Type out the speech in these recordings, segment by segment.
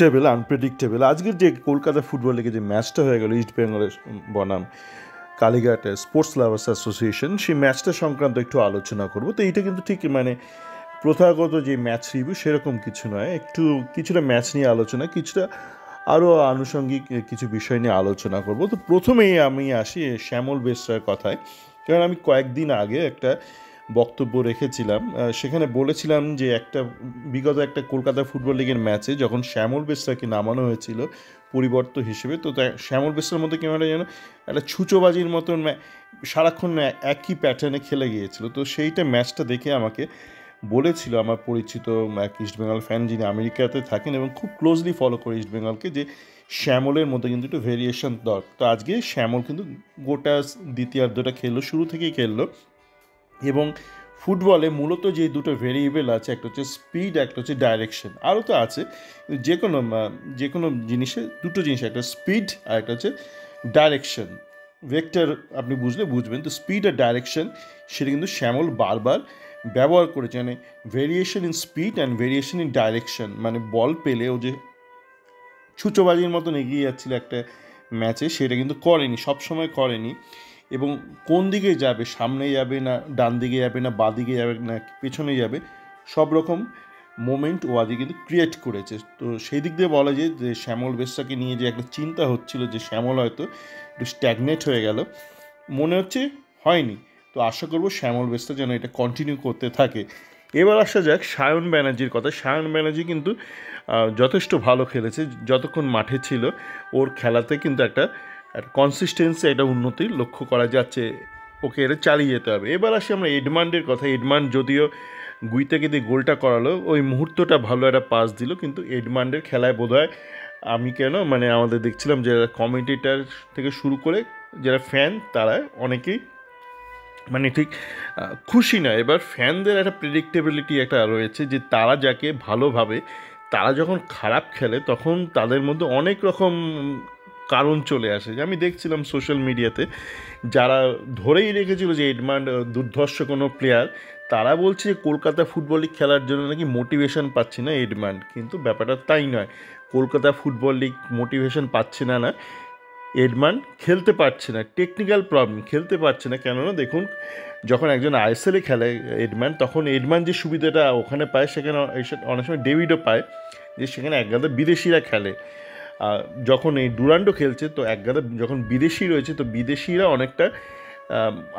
Table unpredictable. আজকের যে Kolkata football লিগে যে ম্যাচটা হয়ে গেল ইস্ট বেঙ্গলের বনাম কালীঘাট স্পোর্টস লাভার্স অ্যাসোসিয়েশন, সেই ম্যাচটা সংক্রান্ত একটু আলোচনা করব। তো এইটা কিন্তু ঠিক প্রথাগত যে ম্যাচ রিভিউ সেরকম কিছু নয়, কিছুটা ম্যাচ নিয়ে আলোচনা, কিছুটা আরও আনুষঙ্গিক কিছু বিষয় নিয়ে আলোচনা করব। তো প্রথমেই আমি আসি শ্যামল বেসরার কথায়, কারণ আমি কয়েকদিন আগে একটা বক্তব্য রেখেছিলাম, সেখানে বলেছিলাম যে বিগত একটা কলকাতা ফুটবল লিগের ম্যাচে যখন শ্যামল বেসরাকে নামানো হয়েছিল পরিবর্তন হিসেবে, তো শ্যামল বেসরার মধ্যে কেমন যেন একটা ছুঁচোবাজির মতন সারাক্ষণ একই প্যাটার্নে খেলে গিয়েছিল। তো সেইটা ম্যাচটা দেখে আমাকে বলেছিল আমার পরিচিত এক ইস্টবেঙ্গল ফ্যান, যিনি আমেরিকাতে থাকেন এবং খুব ক্লোজলি ফলো করে ইস্টবেঙ্গলকে, যে শ্যামলের মধ্যে কিন্তু একটু ভেরিয়েশন দরকার। তো আজকে শ্যামল কিন্তু গোটা দ্বিতীয়ার্ধটা খেললো, শুরু থেকেই খেললো। এবং ফুটবলে মূলত যে দুটো ভেরিয়েবল আছে, একটা হচ্ছে স্পিড, একটা হচ্ছে ডাইরেকশন। আরও তো আছে, যে কোনো জিনিসে দুটো জিনিস, একটা স্পিড আর একটা হচ্ছে ডাইরেকশন। ভেক্টর আপনি বুঝবেন। তো স্পিড আর ডাইরেকশন সেটা কিন্তু শ্যামল বারবার ব্যবহার করেছে, variation in speed and variation in direction. Ball পেলে ও যে ছুঁচোবাজির মতন এগিয়ে যাচ্ছিল একটা ম্যাচে, সেটা কিন্তু করেনি, সবসময় করেনি। এবং কোন দিকে যাবে, সামনে যাবে না ডান দিকে যাবে না বাঁ দিকে যাবে না পেছনে যাবে, সব রকম মোমেন্ট ও আজকে কিন্তু ক্রিয়েট করেছে। তো সেই দিক দিয়ে বলা যায় যে শ্যামল বেসরাকে নিয়ে যে একটা চিন্তা হচ্ছিল যে শ্যামল হয়তো একটু স্ট্যাগনেট হয়ে গেল, মনে হচ্ছে হয়নি। তো আশা করবো শ্যামল বেসরা যেন এটা কন্টিনিউ করতে থাকে। এবার আসা যাক সায়ন ব্যানার্জির কথা। সায়ন ব্যানার্জি কিন্তু যথেষ্ট ভালো খেলেছে যতক্ষণ মাঠে ছিল। ওর খেলাতে কিন্তু একটা কনসিস্টেন্সি, একটা উন্নতি লক্ষ্য করা যাচ্ছে। ওকে এটা চালিয়ে যেতে হবে। এবার আসি আমরা এডমান্ডের কথা। এডমান্ড যদিও গুইতাকে দিয়ে গোলটা করালো, ওই মুহূর্তটা ভালো একটা পাস দিল, কিন্তু এডমান্ডের খেলায় বোধহয় আমি আমাদের দেখছিলাম যে কমেন্টেটার থেকে শুরু করে যারা ফ্যান, তারা অনেকেই ঠিক খুশি না। এবার ফ্যানদের একটা প্রেডিক্টেবিলিটি একটা রয়েছে, যে তারা যাকে ভালোভাবে, তারা যখন খারাপ খেলে তখন তাদের মধ্যে অনেক রকম কারণ চলে আসে। যে আমি দেখছিলাম সোশ্যাল মিডিয়াতে যারা ধরেই রেখেছিল যে এডমান্ড দুর্ধর্ষ কোনো প্লেয়ার, তারা বলছে যে কলকাতা ফুটবল লিগ খেলার জন্য নাকি মোটিভেশন পাচ্ছে না এডমান্ড। কিন্তু ব্যাপারটা তাই নয়। কলকাতা ফুটবল লিগ মোটিভেশন পাচ্ছে না, এডমান খেলতে পারছে না, টেকনিক্যাল প্রবলেম, খেলতে পারছে না। কেননা দেখুন, যখন একজন আইএসএলে খেলে এডমান, তখন এডমান যে সুবিধাটা ওখানে পায়, সেখানে অনেক সময় ডেভিডও পায়, যে সেখানে একগাদা বিদেশিরা খেলে। যখন এই ডুরান্ডো খেলছে, তো একগাদা যখন বিদেশি রয়েছে, তো বিদেশিরা অনেকটা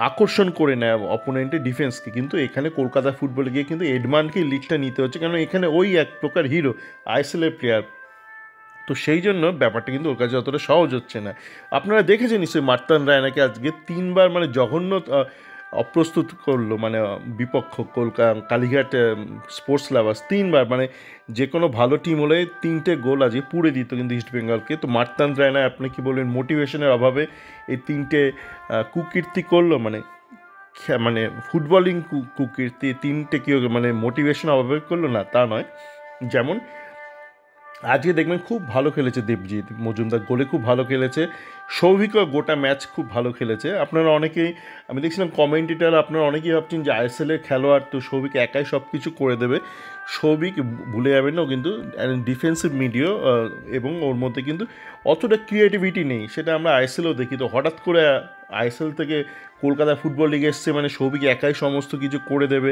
আকর্ষণ করে নেয় অপোনেন্টের ডিফেন্সকে। কিন্তু এখানে কলকাতা ফুটবলে গিয়ে কিন্তু এডমানকেই লিগটা নিতে হচ্ছে, কারণ এখানে ওই এক প্রকার হিরো, আইএসএলের প্লেয়ার। তো সেই জন্য ব্যাপারটা কিন্তু ওর কাছে অতটা সহজ হচ্ছে না। আপনারা দেখেছেন নিশ্চয়ই মার্তান রায়নাকে আজকে 3বার জঘন্য অপ্রস্তুত করলো, বিপক্ষ কালীঘাট স্পোর্টস লাভার্স 3বার, যে কোনো ভালো টিম হলে 3টে গোল আজকে পুড়ে দিত কিন্তু ইস্টবেঙ্গলকে। তো মার্তান রায়না, আপনি কি বলবেন, মোটিভেশনের অভাবে এই 3টে কুকীর্তি করলো, ফুটবলিং কুকীর্তি 3টে কি মোটিভেশন অভাবে করলো না, তা নয়। যেমন আজকে দেখবেন খুব ভালো খেলেছে দেবজিৎ মজুমদার, গোলে খুব ভালো খেলেছে। সৌভিকও গোটা ম্যাচ খুব ভালো খেলেছে। আপনারা অনেকেই, আমি দেখছিলাম কমেন্টেটার, আপনারা অনেকেই ভাবছেন যে আইএসএলের খেলোয়াড়, তো সৌভিক একাই সব কিছু করে দেবে। সৌভিক, ভুলে যাবেন না, কিন্তু ডিফেন্সিভ মিডিও, এবং ওর মধ্যে কিন্তু অতটা ক্রিয়েটিভিটি নেই। সেটা আমরা আইএসএলও দেখি। তো হঠাৎ করে আইএসএল থেকে কলকাতা ফুটবল লিগে এসছে, সৌভিক একাই সমস্ত কিছু করে দেবে,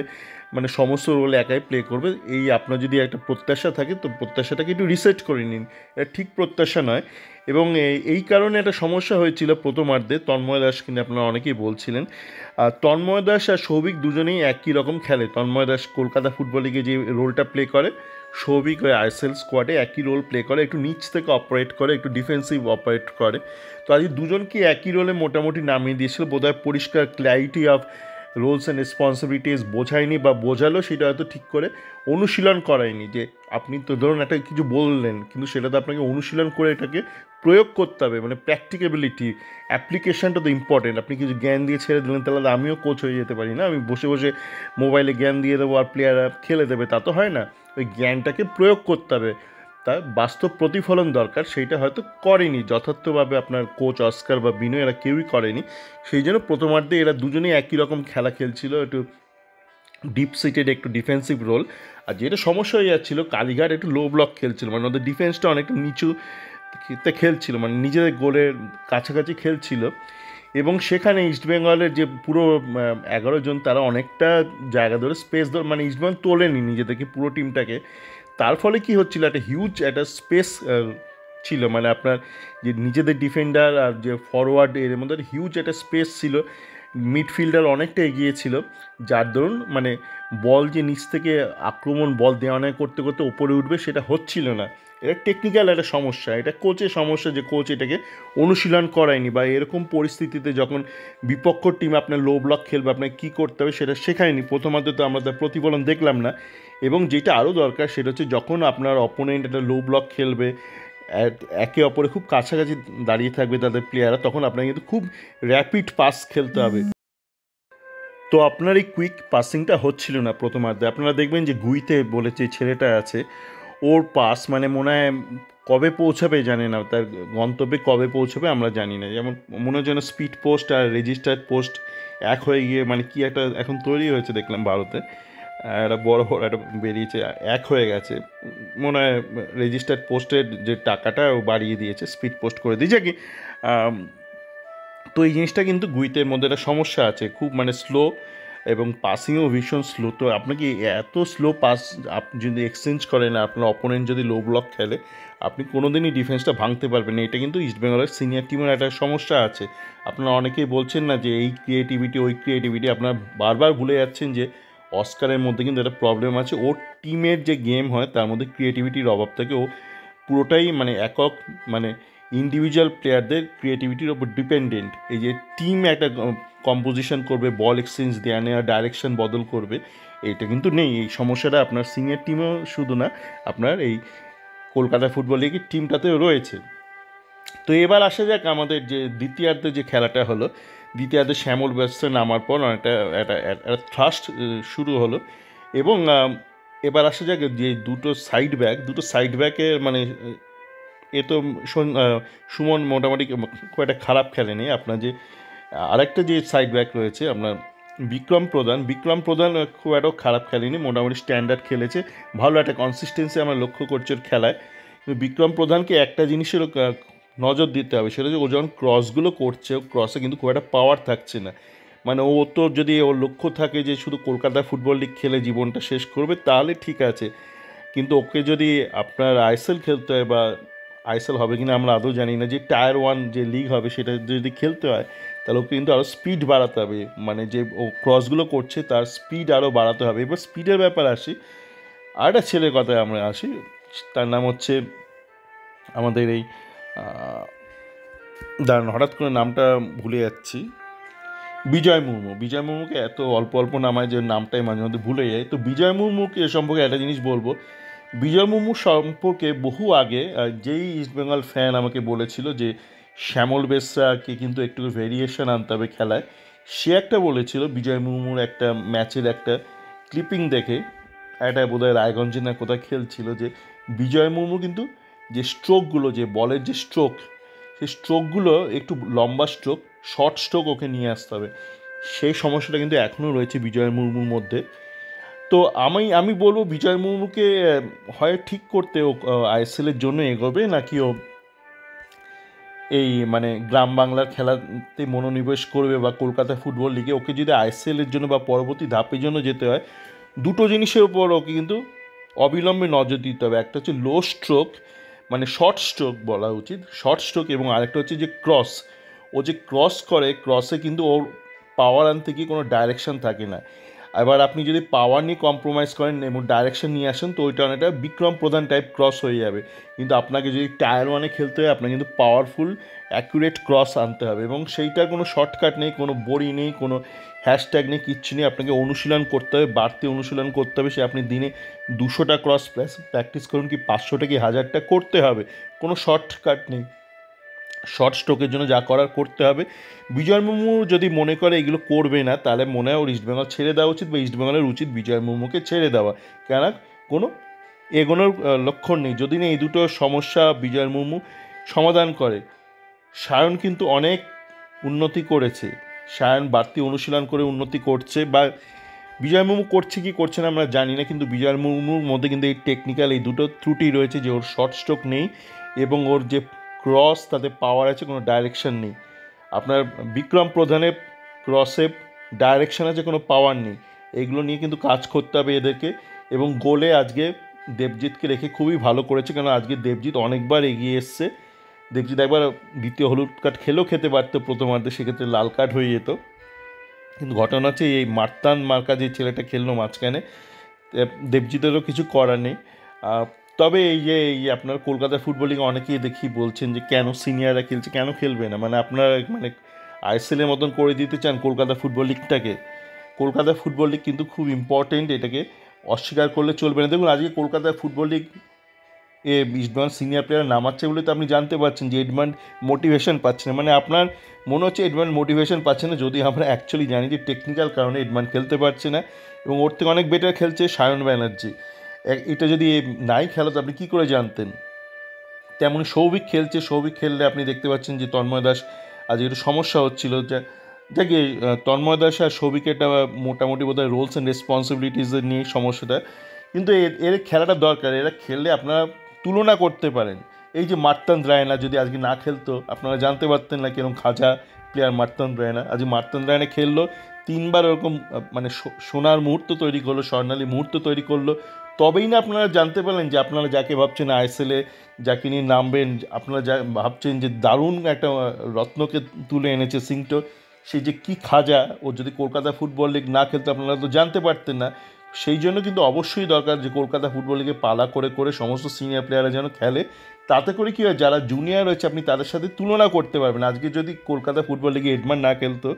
সমস্ত রোল একাই প্লে করবে। এই আপনার যদি একটা প্রত্যাশা থাকে, তো প্রত্যাশাটাকে একটু রিসেট করে নিন। এটা ঠিক প্রত্যাশা নয়। এবং এই কারণে একটা সমস্যা হয়েছিল প্রথমার্ধে। তন্ময় দাস কিন্তু আপনারা অনেকেই বলছিলেন, তন্ময় দাস আর সৌভিক দুজনেই একই রকম খেলে। তন্ময় দাস কলকাতা ফুটবল লিগে যে রোলটা প্লে করে, সৌভিক ওই আইএসএল স্কোয়াডে একই রোল প্লে করে, একটু নিচ থেকে অপারেট করে, একটু ডিফেন্সিভ অপারেট করে। তো আজ দুজনকে একই রোলে মোটামুটি নামিয়ে দিয়েছিল। বোধহয় পরিষ্কার clarity of roles and responsibilities বোঝায়নি, বা বোঝালো সেটা হয়তো ঠিক করে অনুশীলন করায়নি। যে আপনি তো ধরুন একটা কিছু বললেন, কিন্তু সেটা তো আপনাকে অনুশীলন করে এটাকে প্রয়োগ করতে হবে, প্র্যাকটিকেবিলিটি, অ্যাপ্লিকেশানটা তো ইম্পর্টেন্ট। আপনি কিছু জ্ঞান দিয়ে ছেড়ে দিলেন, তাহলে আমিও কোচ হয়ে যেতে পারি না। আমি বসে বসে মোবাইলে জ্ঞান দিয়ে দেবো আর প্লেয়াররা খেলে দেবে, তা তো হয় না। ওই জ্ঞানটাকে প্রয়োগ করতে হবে, তার বাস্তব প্রতিফলন দরকার। সেইটা হয়তো করেনি যথার্থভাবে আপনার কোচ অস্কার বা বিনয়, এরা কেউই করেনি। সেই জন্য প্রথমার্ধে এরা দুজনেই একই রকম খেলা খেলছিল, একটু ডিপ সিটেড একটু ডিফেন্সিভ রোল। আর যেটা সমস্যা হয়ে যাচ্ছিলো, কালীঘাট একটু লো ব্লক খেলছিল, মানে ওদের ডিফেন্সটা অনেকটা নিচুতে খেলছিল, মানে নিজেদের গোলের কাছাকাছি খেলছিল। এবং সেখানে ইস্টবেঙ্গলের যে পুরো 11 জন, তারা অনেকটা জায়গা ধরে স্পেস ধরে, মানে ইস্টবেঙ্গল তোলেনি নিজেদেরকে পুরো টিমটাকে। তার ফলে কি হচ্ছিল, একটা হিউজ একটা স্পেস ছিল, মানে আপনার যে নিজেদের ডিফেন্ডার আর যে ফরওয়ার্ড এর মধ্যে হিউজ একটা স্পেস ছিল। মিডফিল্ডার অনেকটা এগিয়ে ছিল, যার দরুন মানে বল যে নিচ থেকে আক্রমণ বল দেওয়া নেয় করতে করতে ওপরে উঠবে, সেটা হচ্ছিল না। এটা টেকনিক্যাল একটা সমস্যা, এটা কোচের সমস্যা, যে কোচ এটাকে অনুশীলন করায়নি, বা এরকম পরিস্থিতিতে যখন বিপক্ষ টিম আপনার লো ব্লক খেলবে আপনাকে কী করতে হবে সেটা শেখায়নি। প্রথমত তো আমরা তার প্রতিফলন দেখলাম না। এবং যেটা আরও দরকার সেটা হচ্ছে, যখন আপনার অপোনেন্ট একটা লো ব্লক খেলবে, একে অপরে খুব কাছাকাছি দাঁড়িয়ে থাকবে তাদের প্লেয়াররা, তখন আপনাকে কিন্তু খুব র্যাপিড পাস খেলতে হবে। তো আপনার এই কুইক পাসিংটা হচ্ছিল না প্রথমার্ধে। আপনারা দেখবেন যে গুইতে বলে যে ছেলেটা আছে, ওর পাস মানে মনে হয় কবে পৌঁছাবে জানি না, তার গন্তব্যে কবে পৌঁছাবে আমরা জানি না। যেমন মনে হয় যেন স্পিড পোস্ট আর রেজিস্টার্ড পোস্ট এক হয়ে গিয়ে, মানে কি একটা এখন তৈরি হয়েছে দেখলাম ভারতে, একটা বড় বড় একটা বেরিয়েছে, এক হয়ে গেছে। মনে হয় রেজিস্টার্ড পোস্টের যে টাকাটা ও বাড়িয়ে দিয়েছে, স্পিড পোস্ট করে দিয়েছে কি। তো এই জিনিসটা কিন্তু গুইতের মধ্যে একটা সমস্যা আছে, খুব মানে স্লো, এবং পাসিংও ভীষণ স্লো। তো আপনাকে এত স্লো পাস আপনি যদি এক্সচেঞ্জ করেন, আপনার অপোনেন্ট যদি লো ব্লক খেলে, আপনি কোনো দিনই ডিফেন্সটা ভাঙতে পারবেন না। এটা কিন্তু ইস্টবেঙ্গলের সিনিয়র টিমের একটা সমস্যা আছে। আপনারা অনেকেই বলছেন না যে এই ক্রিয়েটিভিটি ওই ক্রিয়েটিভিটি, আপনারা বারবার ভুলে যাচ্ছেন যে অস্কারের মধ্যে কিন্তু একটা প্রবলেম আছে। ওর টিমের যে গেম হয় তার মধ্যে ক্রিয়েটিভিটির অভাব থাকে। ও পুরোটাই মানে একক, মানে ইন্ডিভিজুয়াল প্লেয়ারদের ক্রিয়েটিভিটির ওপর ডিপেন্ডেন্ট। এই যে টিম একটা কম্পোজিশন করবে, বল এক্সচেঞ্জ দেওয়া নেওয়া, ডাইরেকশন বদল করবে, এইটা কিন্তু নেই। এই সমস্যাটা আপনার সিনিয়র টিমেও শুধু না, আপনার এই কলকাতা ফুটবল লিগের টিমটাতেও রয়েছে। তো এবার আসা যাক আমাদের যে দ্বিতীয়ার্ধে যে খেলাটা হলো। দ্বিতীয়ার্ধে শ্যামল ব্যস্ত নামার পর একটা একটা একটা থ্রাস্ট শুরু হলো। এবং এবার আসা যাক যে দুটো সাইড ব্যাকের মানে এ তো সুমন মোটামুটি খুব একটা খারাপ খেলেনি। আপনার যে আরেকটা যে সাইড ব্যাক রয়েছে আপনার বিক্রম প্রধান খুব একটা খারাপ খেলেনি, মোটামুটি স্ট্যান্ডার্ড খেলেছে, ভালো একটা কনসিস্টেন্সি আমরা লক্ষ্য করছি ওর খেলায়। কিন্তু বিক্রম প্রধানকে একটা জিনিসেরও নজর দিতে হবে, সেটা হচ্ছে ও যখন ক্রসগুলো করছে, ও ক্রসে কিন্তু খুব একটা পাওয়ার থাকছে না। মানে ও তো যদি ওর লক্ষ্য থাকে যে শুধু কলকাতা ফুটবল লিগ খেলে জীবনটা শেষ করবে, তাহলে ঠিক আছে। কিন্তু ওকে যদি আপনার আইএসএল খেলতে হয়, বা আইএসএল হবে কিনা আমরা আদৌ জানি না, যে টায়ার 1 যে লিগ হবে সেটা যদি খেলতে হয়, তাহলে ওকে কিন্তু আরও স্পিড বাড়াতে হবে। মানে যে ও ক্রসগুলো করছে তার স্পিড আরও বাড়াতে হবে। এবার স্পিডের ব্যাপার আসি, আর একটা ছেলের কথায় আমরা আসি, তার নাম হচ্ছে আমাদের এই দাঁড়ান হঠাৎ করে নামটা ভুলে যাচ্ছি, বিজয় মুর্মুকে এত অল্প অল্প নামায় যে নামটাই মাঝে মধ্যে ভুলে যায়। তো বিজয় মুর্মুকে এ সম্পর্কে একটা জিনিস বলবো, বিজয় মুর্মু সম্পর্কে বহু আগে যেই ইস্টবেঙ্গল ফ্যান আমাকে বলেছিল যে শ্যামল বেসরাকে কিন্তু একটু ভেরিয়েশন আনতে হবে খেলায়, সে একটা বলেছিল বিজয় মুর্মুর একটা ম্যাচের একটা ক্লিপিং দেখে, একটা বোধহয় রায়গঞ্জে না কোথায় খেলছিল, যে বিজয় মুর্মু কিন্তু যে স্ট্রোকগুলো, যে বলের যে স্ট্রোক, সেই স্ট্রোকগুলো একটু লম্বা স্ট্রোক, শর্ট স্ট্রোক ওকে নিয়ে আসতে হবে। সেই সমস্যাটা কিন্তু এখনও রয়েছে বিজয় মুর্মুর মধ্যে। তো আমি বলবো বিজয় মুর্মুকে হয় ঠিক করতে ও আইএসএলের জন্য এগোবে, নাকি ও এই মানে গ্রাম বাংলার খেলাতে মনোনিবেশ করবে, বা কলকাতা ফুটবল লিগে ওকে যদি আইএসএলের জন্য বা পরবর্তী ধাপের জন্য যেতে হয়, দুটো জিনিসের উপর ওকে কিন্তু অবিলম্বে নজর দিতে হবে। একটা হচ্ছে লো স্ট্রোক, মানে শর্ট স্ট্রোক বলা উচিত, শর্ট স্ট্রোক, এবং আরেকটা হচ্ছে যে ক্রস। ও যে ক্রস করে, ক্রসে কিন্তু ওর পাওয়ার আনতে গিয়ে কোনো ডাইরেকশন থাকে না। এবার আপনি যদি পাওয়ার নিয়ে কম্প্রোমাইজ করেন এবং ডাইরেকশন নিয়ে আসেন, তো ওইটা অনেকটা বিক্রম প্রধান টাইপ ক্রস হয়ে যাবে। কিন্তু আপনাকে যদি টায়ার 1 খেলতে হয়, আপনাকে কিন্তু পাওয়ারফুল অ্যাকুরেট ক্রস আনতে হবে, এবং সেইটার কোনো শর্টকাট নেই, কোনো বড়ি নেই, কোনো হ্যাশট্যাগ নেই, কিচ্ছু নেই। আপনাকে অনুশীলন করতে হবে, বাড়তি অনুশীলন করতে হবে। সে আপনি দিনে 200টা ক্রস প্র্যাকটিস করুন, কি 500টা কি 1000টা করতে হবে, কোনো শর্টকাট নেই। শর্ট স্ট্রোকের জন্য যা করার করতে হবে। বিজয় মুর্মু যদি মনে করে এগুলো করবে না, তাহলে মনে হয় ওর ইস্টবেঙ্গল ছেড়ে দেওয়া উচিত, বা ইস্টবেঙ্গলের উচিত বিজয় মুর্মুকে ছেড়ে দেওয়া। কেন কোনো এগোনোর লক্ষণ নেই যদি না এই দুটো সমস্যা বিজয় মুর্মু সমাধান করে। সায়ন কিন্তু অনেক উন্নতি করেছে, সায়ন বাড়তি অনুশীলন করে উন্নতি করছে, বা বিজয় মুর্মু করছে কি করছে না আমরা জানি না, কিন্তু বিজয় মুর্মুর মধ্যে কিন্তু এই টেকনিক্যাল এই দুটো ত্রুটি রয়েছে, যে ওর শর্ট স্ট্রোক নেই এবং ওর যে ক্রস তাতে পাওয়ার আছে, কোনো ডাইরেকশন নেই। আপনার বিক্রম প্রধানের ক্রসে ডাইরেকশন আছে, কোনো পাওয়ার নেই। এগুলো নিয়ে কিন্তু কাজ করতে হবে এদেরকে। এবং গোলে আজকে দেবজিৎকে রেখে খুবই ভালো করেছে, কারণ আজকে দেবজিৎ অনেকবার এগিয়ে এসছে। দেবজিৎ একবার দ্বিতীয় হলুদ কার্ড খেলেও খেতে পারতো প্রথমার্ধে, সেক্ষেত্রে লাল কার্ড হয়ে যেত। কিন্তু ঘটনা হচ্ছে এই মার্তান মার্কা যে ছেলেটা খেললো মাঝখানে, দেবজিতেরও কিছু করার নেই। তবে এই আপনার কলকাতা ফুটবল লিগে অনেকেই দেখি বলছেন যে কেন সিনিয়ররা খেলছে, কেন খেলবে না, মানে আপনারা মানে আইএসএলের মতন করে দিতে চান কলকাতা ফুটবল লিগটাকে। কলকাতা ফুটবল লিগ কিন্তু খুব ইম্পর্টেন্ট, এটাকে অস্বীকার করলে চলবে না। দেখুন আজকে Kolkata football league East Bengal senior player নামাচ্ছে বলে তো আপনি জানতে পারছেন যে এডমান্ড মোটিভেশন পাচ্ছে না। মানে আপনার মনে হচ্ছে এডমান্ড মোটিভেশন পাচ্ছে না, যদি আমরা অ্যাকচুয়ালি জানি যে টেকনিক্যাল কারণে এডমান্ড খেলতে পারছে না, এবং ওর থেকে অনেক বেটার খেলছে সায়ন ব্যানার্জি। এটা যদি নাই খেলাতো আপনি কী করে জানতেন? তেমনই সৌভিক খেলছে, সৌভিক খেললে আপনি দেখতে পাচ্ছেন যে তন্ময় দাস আজ একটু সমস্যা হচ্ছিল, যাকে তন্ময় দাস আর সৌভিক এটা মোটামুটি বোধহয় রোলস অ্যান্ড রেসপন্সিবিলিটিসের নিয়ে সমস্যাটা। কিন্তু এর খেলাটা দরকার, এরা খেললে আপনারা তুলনা করতে পারেন। এই যে মার্তান রায়না যদি আজকে না খেলতো, আপনারা জানতে পারতেন না কিরকম খাজা প্লেয়ার মার্তান রায়না। আজকে মার্তান রায়না খেললো, তিনবার ওরকম মানে সোনার মুহূর্ত তৈরি করলো, স্বর্ণালী মুহূর্ত তৈরি করলো। তবেই না আপনারা জানতে পারলেন যে আপনারা যাকে ভাবছেন আইএসএলে যাকে নিয়ে নামবেন, আপনারা যা ভাবছেন যে দারুণ একটা রত্নকে তুলে এনেছে সিংটো, সে যে কী খাজা, ও যদি কলকাতা ফুটবল লিগ না খেলতো আপনারা তো জানতে পারতেন না। সেই জন্য কিন্তু অবশ্যই দরকার যে কলকাতা ফুটবল লিগে পালা করে করে সমস্ত সিনিয়র প্লেয়াররা যেন খেলে। তাতে করে কী হয়, যারা জুনিয়র রয়েছে আপনি তাদের সাথে তুলনা করতে পারবেন। আজকে যদি কলকাতা ফুটবল লিগে এডমান না খেলতো,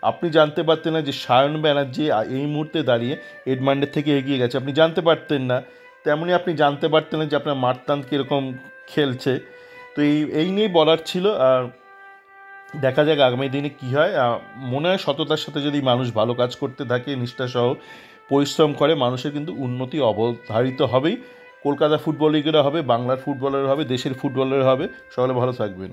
আপনি জানতে পারতেন না যে সায়ন ব্যানার্জি এই মুহূর্তে দাঁড়িয়ে এডমান্ডের থেকে এগিয়ে গেছে, আপনি জানতে পারতেন না। তেমনি আপনি জানতে পারতেন না যে আপনার মার্তান কীরকম খেলছে। তো এই নিয়েই বলার ছিল। আর দেখা যাক আগামী দিনে কী হয়। মনে হয় সততার সাথে যদি মানুষ ভালো কাজ করতে থাকে, নিষ্ঠাসহ পরিশ্রম করে, মানুষের কিন্তু উন্নতি অবধারিত হবেই। কলকাতা ফুটবল লিগেরও হবে, বাংলার ফুটবলের হবে, দেশের ফুটবলের হবে। সকলে ভালো থাকবেন।